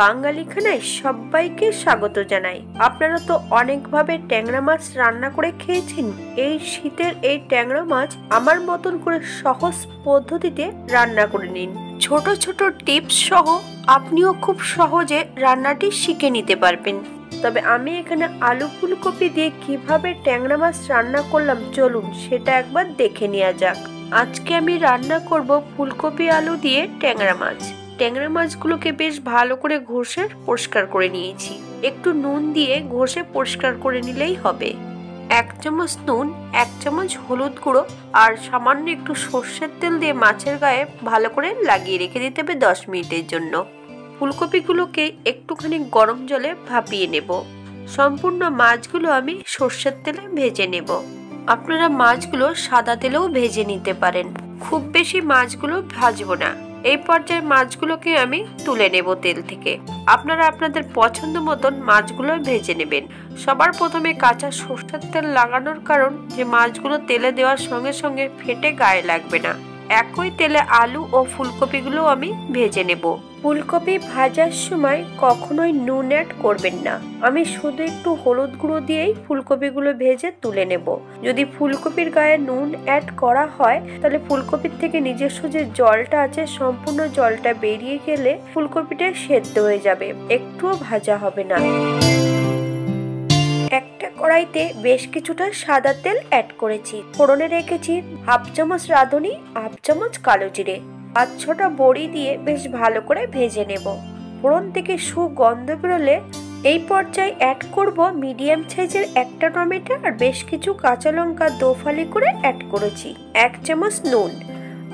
বাঙালি খানায় সবাইকে স্বাগত জানাই। আপনারা তো অনেকভাবে ট্যাংরা মাছ রান্না করে খেয়েছেন। এই শীতের এই ট্যাংরা মাছ আমার মতন করে সহজ পদ্ধতিতে রান্না করে নিন। ছোট ছোট টিপস সহ আপনিও খুব সহজে রান্নাটি শিখে নিতে পারবেন। তবে আমি এখানে আলু ফুলকপি দিয়ে কিভাবে ট্যাংরা মাছ রান্না করলাম, চলুন সেটা একবার দেখে নেওয়া যাক। আজকে আমি রান্না করব ফুলকপি আলু দিয়ে ট্যাংরা মাছ। ট্যাংরা মাছগুলোকে বেশ ভালো করে ঘষে পরিষ্কার করে নিয়েছি। একটু নুন দিয়ে ঘষে পরিষ্কার করে নিলেই হবে। 1 চামচ নুন, 1 চামচ হলুদ গুঁড়ো আর সামান্য একটু সর্ষের তেল দিয়ে মাছের গায়ে ভালো করে লাগিয়ে রেখে দিতে হবে 10 মিনিটের জন্য। ফুলকপিগুলোকে একটুখানি গরম জলে ভাপিয়ে নেব। সম্পূর্ণ মাছগুলো আমি সর্ষের তেলে ভেজে নেব। আপনারা মাছগুলো সাদা তেলেও ভেজে নিতে পারেন। খুব বেশি মাছগুলো ভাজবো না। এই পর্যায়ে মাছগুলোকে আমি তুলে নেব তেল থেকে। আপনারা আপনাদের পছন্দ মতন মাছগুলো ভেজে নেবেন। সবার প্রথমে কাঁচা সর্ষের তেল লাগানোর কারণ যে মাছগুলো তেলে দেওয়ার সঙ্গে সঙ্গে ফেটে গায়ে লাগবে না। একই তেলে আলু ও ফুলকপিগুলো আমি ভেজে নেব। ফুলকপি ভাজার সময় কখনোই নুন অ্যাড করবেন না। আমি শুধু একটু হলুদ গুঁড়ো দিয়েই ফুলকপিগুলো ভেজে তুলে নেব। যদি ফুলকপির গায়ে নুন অ্যাড করা হয় তাহলে ফুলকপির থেকে নিজস্ব যে জলটা আছে সম্পূর্ণ জলটা বেরিয়ে গেলে ফুলকপিটা সেদ্ধ হয়ে যাবে, একটুও ভাজা হবে না। একটা কড়াইতে বেশ কিছুটা সাদা তেল অ্যাড করেছি। ফোড়নে রেখেছি 1/2 চামচ রাঁধুনি, 1/2 চামচ কালো জিরে, 5-6টা বড়ি দিয়ে বেশ ভালো করে ভেজে নেব। ফোড়ন থেকে সুগন্ধ বেরোলে এই পর্যায়ে অ্যাড করব মিডিয়াম সাইজের একটা টমেটো আর বেশ কিছু কাঁচা লঙ্কা দোফালি করে অ্যাড করেছি। 1 চামচ নুন।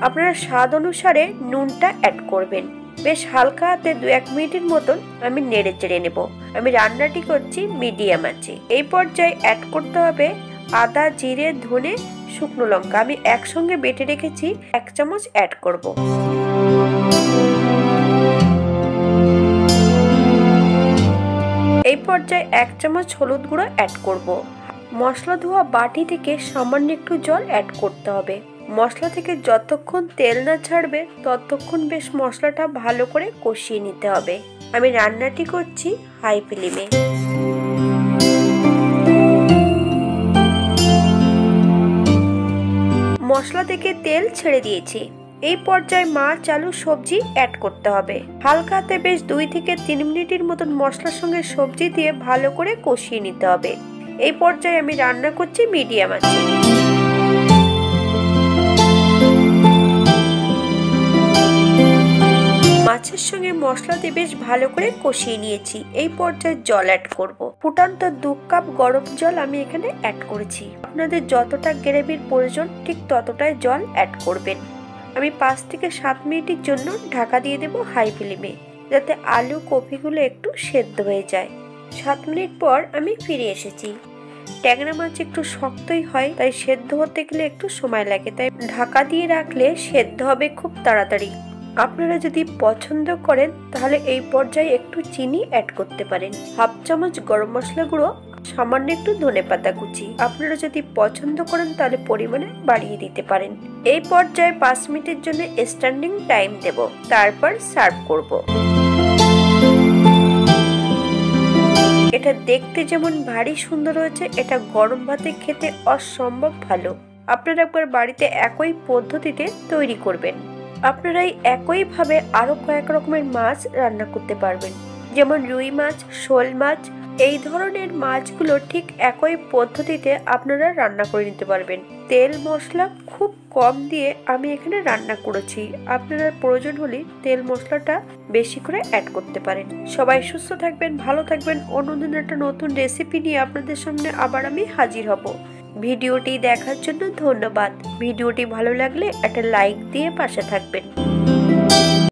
আপনারা স্বাদ অনুসারে নুনটা অ্যাড করবেন। বেশ হালকা হাতে 2-1 মিনিটের মতন আমি নেড়ে চেড়ে নেব। আমি রান্নাটি করছি মিডিয়াম আঁচে। এই পর্যায়ে অ্যাড করতে হবে আদা, জিরে, ধনে, শুকনো লঙ্কা। আমি একসঙ্গে বেটে রেখেছি, 1 চামচ অ্যাড করব। এই পর্যায়ে 1 চামচ হলুদ গুঁড়ো অ্যাড করব। মশলা ধোয়া বাটি থেকে সামান্য একটু জল অ্যাড করতে হবে। মশলা থেকে যতক্ষণ তেল না ছাড়বে ততক্ষণ বেশ মশলাটা ভালো করে কষিয়ে নিতে হবে। আমি রান্নাটি করছি হাই ফ্লেমে। মশলা থেকে তেল ছেড়ে দিয়েছি। এই পর্যায়ে মাছ, আলু, সবজি অ্যাড করতে হবে। হালকা হাতে বেশ 2 থেকে 3 মিনিটের মতন মশলার সঙ্গে সবজি দিয়ে ভালো করে কষিয়ে নিতে হবে। এই পর্যায়ে আমি রান্না করছি মিডিয়াম আঁচে। মাছের সঙ্গে মশলা দিয়ে বেশ ভালো করে কষিয়ে নিয়েছি। এই পর্যায়ে জল অ্যাড করব। ফুটান্ত 2 কাপ গরম জল আমি এখানে অ্যাড করেছি। আপনাদের যতটা গ্রেভির প্রয়োজন ঠিক ততটাই জল অ্যাড করবেন। আমি 5 থেকে 7 মিনিটের জন্য ঢাকা দিয়ে দেব হাই ফ্লেমে, যাতে আলু কপিগুলো একটু সেদ্ধ হয়ে যায়। 7 মিনিট পর আমি ফিরে এসেছি। ট্যাংরা মাছ একটু শক্তই হয়, তাই সেদ্ধ হতে গেলে একটু সময় লাগে, তাই ঢাকা দিয়ে রাখলে সেদ্ধ হবে খুব তাড়াতাড়ি। আপনারা যদি পছন্দ করেন তাহলে এই পর্যায়ে একটু চিনি অ্যাড করতে পারেন। 1/2 চামচ গরম মশলা গুঁড়ো, সামান্য একটু ধনেপাতা কুচি। আপনারা যদি পছন্দ করেন তাহলে পরিমাণে বাড়িয়ে দিতে পারেন। এই পর্যায়ে 5 মিনিটের জন্য স্ট্যান্ডিং টাইম দেব, তারপর সার্ভ করব। এটা দেখতে যেমন ভারী সুন্দর হয়েছে, এটা গরম ভাতে খেতে অসম্ভব ভালো। আপনারা একবার বাড়িতে একই পদ্ধতিতে তৈরি করবেন। আপনারা একই ভাবে আরো কয়েক রকমের মাছ রান্না করতে পারবেন, যেমন রুই মাছ, শোল মাছ। এই ধরনের মাছগুলো ঠিক একই পদ্ধতিতে আপনারা রান্না করে নিতে পারবেন। তেল মশলা খুব কম দিয়ে আমি এখানে রান্না করেছি। আপনারা প্রয়োজন হলে তেল মশলাটা বেশি করে অ্যাড করতে পারেন। সবাই সুস্থ থাকবেন, ভালো থাকবেন। অন্যদিন একটা নতুন রেসিপি নিয়ে আপনাদের সামনে আবার আমি হাজির হব। ভিডিওটি দেখার জন্য ধন্যবাদ। ভিডিওটি ভালো লাগলে একটা লাইক দিয়ে পাশে থাকবেন।